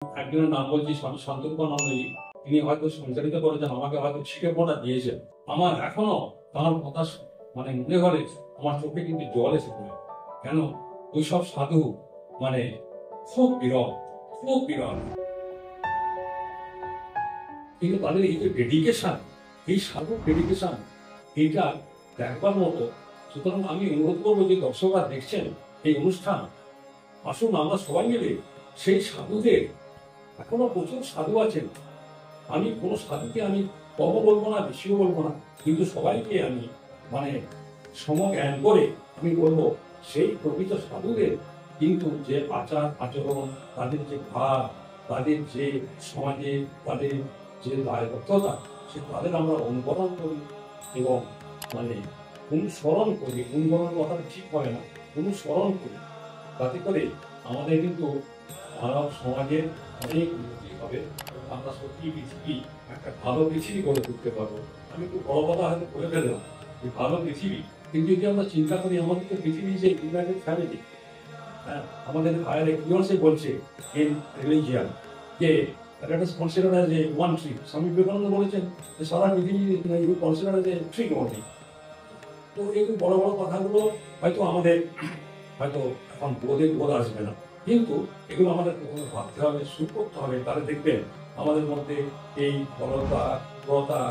একজনের নাম বলছি স্বামী শান্তরূপানন্দজি। তিনি হয়তো সঞ্চালিত করেছেন, আমাকে হয়তো ছিটে পড়া দিয়েছেন। আমার এখনো তার কথা মানে মনে হলে আমার চোখে কিন্তু জল এসে পড়ে। কেন? ওইসব সাধু মানে খুব বিরল, খুব বিরল। কিন্তু তাদের এই যে ডেডিকেশন, এই সাধু ডেডিকেশন, এইটা দেখবার মতো। সুতরাং আমি অনুরোধ করবো যে দর্শকরা দেখছেন এই অনুষ্ঠান, আসুন আমরা সবাই মিলে সেই সাধুদের, এখনো প্রচুর সাধু আছেন। আমি কোনো সাধুকে আমি কম বলবো না, বেশিও বলবো না, কিন্তু সবাইকে আমি মানে সমজ্ঞান করে আমি বলবো সেই প্রকৃত সাধুদের কিন্তু যে আচার আচরণ, তাদের যে ভাব, তাদের যে সমাজে তাদের যে দায়বদ্ধতা, সে তাদের আমরা অনুকরণ করি এবং মানে অনুসরণ করি। অনুকরণ কথাটা ঠিক হয় না, অনুসরণ করি। তাতে করে আমাদের কিন্তু মানব সমাজের অনেক উন্নতি হবে। আমরা সত্যি পৃথিবী একটা ভালো পৃথিবী গড়ে তুলতে পারবো। আমি একটু বড় কথা হয়তো বলে ফেললাম যে ভালো পৃথিবী, কিন্তু যদি আমরা চিন্তা করি আমাদের তো পৃথিবী যে ইউনাইটেড ফ্যামিলি, হ্যাঁ, আমাদের হায়ার এক্সপিরিয়েন্সে বলছে ইন রিলিজিয়ান যে that is considered as a one tree. Swami Vivekananda বলেছেন যে সারা পৃথিবী you consider as a tree only. তো এই বড় বড় কথাগুলো হয়তো আমাদের হয়তো এখন বোধ আসবে না, কিন্তু এগুলো আমাদের প্রথমে ভাবতে হবে, শুরু করতে হবে। তাহলে দেখবেন আমাদের মধ্যে এই বলতা, ক্রতা,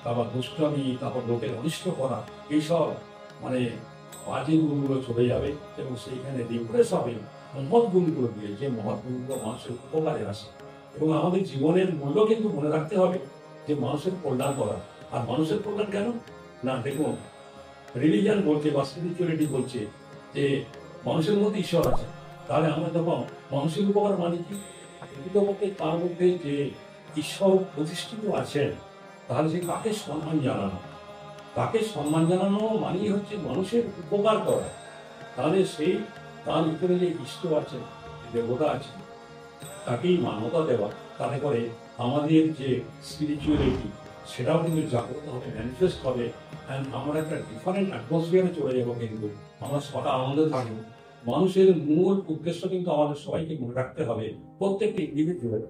তারপর দুষ্টামি, তারপর লোকের অনিষ্ট করা, এইসব মানে বাজে গুণগুলো চলে যাবে এবং সেইখানে রিপ্রেস হবে মহৎ গুণগুলো দিয়ে, যে মহৎ গুণগুলো মানুষের উপকারে আসে। এবং আমাদের জীবনের মূল্য কিন্তু মনে রাখতে হবে যে মানুষের কল্যাণ করা। আর মানুষের কল্যাণ কেন না, দেখুন রিলিজিয়ান বলছে বা স্পিরিচুয়ালিটি বলছে যে মানুষের মধ্যে ঈশ্বর আছে। তাহলে আমরা যখন মানুষের উপকার মানি কি, প্রকৃতপক্ষে তার মধ্যে যে ঈশ্বর প্রতিষ্ঠিত আছেন, তাহলে সে কাকে সম্মান জানানো, তাকে সম্মান জানানো মানেই হচ্ছে মানুষের উপকার করা। তাহলে সেই তার ভিতরে যে ইষ্ট আছে, দেবতা আছে, তাকেই মান্যতা দেওয়া। তাতে করে আমাদের যে স্পিরিচুয়ালিটি সেটাও কিন্তু জাগ্রত হবে, ম্যানিফেস্ট হবে। আমরা একটা ডিফারেন্ট অ্যাটমসফিয়ারে চলে যাবো, কিন্তু আমরা সদা আনন্দে থাকবো। মানুষের মূল উদ্দেশ্য কিন্তু আমাদের সবাইকে মনে রাখতে হবে, প্রত্যেকটি ইন্ডিভিজুয়াল,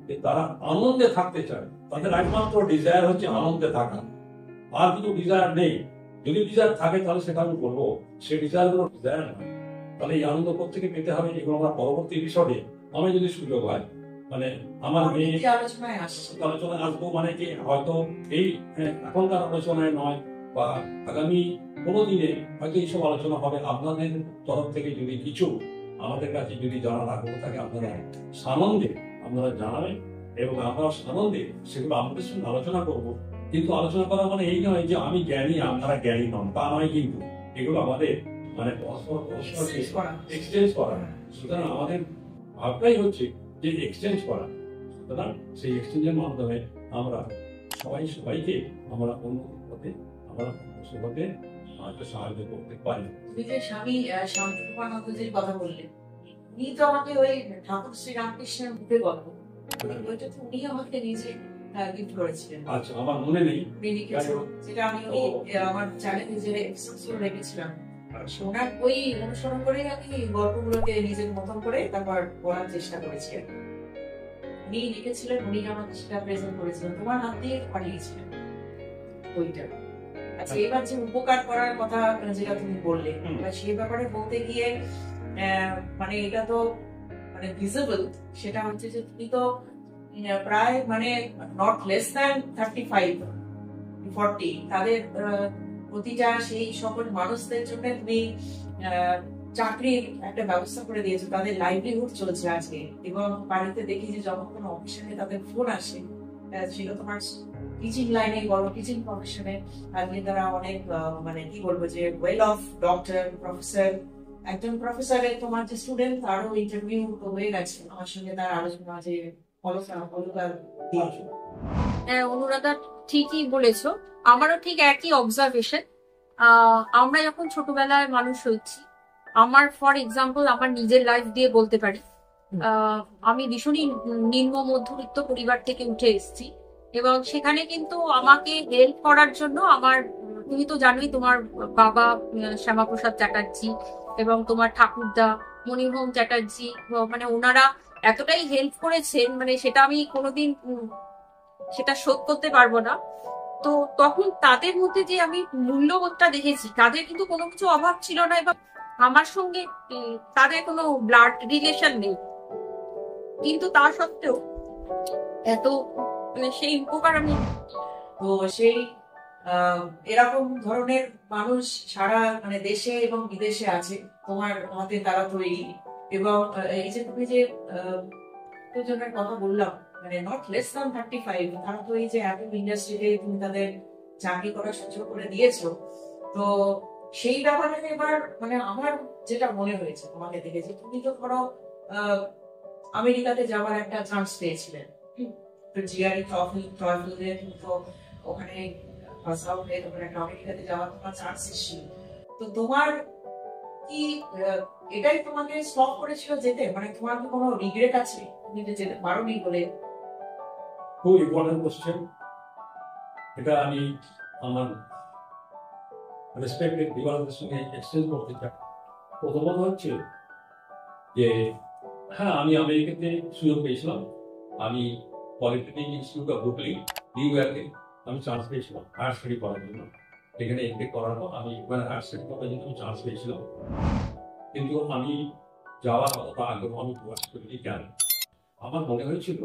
যে তারা আনন্দে থাকতে চায়। তাদের একমাত্র ডিজায়ার হচ্ছে আনন্দে থাকা, আর কিছু ডিজায়ার নেই। যদি ডিজায়ার থাকে তাহলে সেটা আমি বলবো সে ডিজায়ার কোনো ডিজায়ার নয়। তাহলে এই আনন্দ প্রত্যেকে পেতে হবে। এগুলো আমরা পরবর্তী এপিসোডে আমি যদি সুযোগ হয় মানে আমার মেয়ে আলোচনায় আসবো, মানে কি হয়তো এই এখনকার আলোচনায় নয় বা আগামী কোনো দিনে হয়তো এইসব আলোচনা হবে। আপনাদের তরফ থেকে যদি কিছু আমাদের কাছে যদি জানার আগ্রহ থাকে, আপনারা সানন্দে আপনারা জানাবেন এবং আমরা সানন্দে সেগুলো আপনাদের সঙ্গে আলোচনা করবো। কিন্তু আলোচনা করা মানে এই নয় যে আমি জ্ঞানী আপনারা জ্ঞানী নন, তা নয়। কিন্তু এগুলো আমাদের মানে এক্সচেঞ্জ করা। সুতরাং আমাদের ভাবটাই হচ্ছে যে এক্সচেঞ্জ করা। সুতরাং সেই এক্সচেঞ্জের মাধ্যমে আমরা সবাইকে আমরা উন্নতির পথে আমরা হতে সাহায্য করতে পারি। স্বামী শান্তরূপানন্দজির কথা বললেন, উনি তো আমাকে ওই ঠাকুর শ্রী রামকৃষ্ণের বুকে গল্প, ওইটা তো উনি আমাকে নিজে গিফট করেছিলেন। আচ্ছা, আমার মনে নেই, যেটা আমি আমার চ্যানেলে যে এপিসোডগুলো রেখেছিলাম, ওনার ওই অনুসরণ করে আমি গল্পগুলোকে নিজের মতন করে তারপর পড়ার চেষ্টা করেছি। উনি লিখেছিলেন, উনি আমাকে সেটা প্রেজেন্ট করেছিলেন, তোমার হাত দিয়ে পাঠিয়েছিলেন ওইটা। আচ্ছা, এবার যে উপকার করার কথা যেটা তুমি বললে, সেই ব্যাপারে বলতে গিয়ে মানে এটা তো মানে ভিজিবল, সেটা হচ্ছে যে তুমি তো প্রায় মানে নট লেস দ্যান 35-40 তাদের প্রতিটা সেই সকল মানুষদের জন্য তুমি চাকরির একটা ব্যবস্থা করে দিয়েছো, তাদের লাইভলিহুড চলছে আজকে। এবং বাড়িতে দেখি যে যখন কোনো অফিসে তাদের ফোন আসে, ছিল তোমার টিচিং লাইনে বলো, টিচিং প্রফেশনে আজকে তারা অনেক মানে কি বলবো যে ওয়েল অফ ডক্টর, প্রফেসর। একজন প্রফেসরের তোমার যে স্টুডেন্ট, তারও ইন্টারভিউ হয়ে গেছে আমার সঙ্গে, তার আলোচনা যে অনুরাধা ঠিকই বলেছো, আমারও ঠিক একই অবজারভেশন। আমরা যখন ছোটবেলায় মানুষ হচ্ছি, আমার ফর এক্সাম্পল আমার নিজের লাইফ দিয়ে বলতে পারি, আমি ভীষণই নিম্ন মধ্যবিত্ত পরিবার থেকে উঠে এসেছি এবং সেখানে কিন্তু আমাকে হেল্প করার জন্য আমার, তুমি তো জানোই তোমার বাবা শ্যামাপ্রসাদ চ্যাটার্জি এবং তোমার ঠাকুরদা মণিমোহন চ্যাটার্জি, মানে ওনারা এতটাই হেল্প করেছেন, মানে সেটা আমি কোনোদিন সেটা শোধ করতে পারবো না। তো তখন তাদের মধ্যে যে আমি মূল্যবোধটা দেখেছি, তাদের কিন্তু কোনো কিছু অভাব ছিল না, এবং আমার সঙ্গে তাদের কোনো ব্লাড রিলেশন নেই, কিন্তু তা সত্ত্বেও এত মানে সেই উপকার আমি। তো সেই এরকম ধরনের মানুষ সারা মানে দেশে এবং বিদেশে আছে, তোমার হাতে তারা তৈরি। এবং এই যে তুমি যে দুজনের কথা বললাম, মানে নট লেস দ্যান 35, তারা তো এই যে অ্যাপল ইন্ডাস্ট্রিতে তুমি তাদের চাকরি করার সুযোগ করে দিয়েছো। তো সেই ব্যাপারে এবার মানে আমার যেটা মনে হয়েছে তোমাকে দেখে, যে তুমি তো ধরো আমেরিকাতে যাওয়ার একটা চান্স পেয়েছিলেন, তো জিআরই ট্রফিতে তো ওখানে পাস আউট হয়ে তোমার একটা আমেরিকাতে যাওয়ার তোমার চান্স ছিল। তো তোমার কি এটাই তোমাকে স্টপ করেছিল যেতে? মানে তোমার কি কোনো রিগ্রেট আছে তুমি যে যেতে পারোনি বলে? খুব ইম্পর্টেন্ট কোশ্চেন। এটা আমি আমার রেসপেক্টেড ভিউয়ারদের সঙ্গে এক্সচেঞ্জ করতে চাই। প্রথমত হচ্ছে যে হ্যাঁ, আমি আমেরিকাতে সুযোগ পেয়েছিলাম। আমি polytechnic institute of Brooklyn, new ইয়র্কে আমি চান্স পেয়েছিলাম হায়ার স্টাডি করার জন্য। এখানে এমটেক করার পর আমি হায়ার স্টাডি করার জন্য আমি চান্স পেয়েছিলাম, কিন্তু আমি যাওয়ার অতটা আগ্রহ আমি প্রকাশ করিনি। কেন? আমার মনে হয়েছিল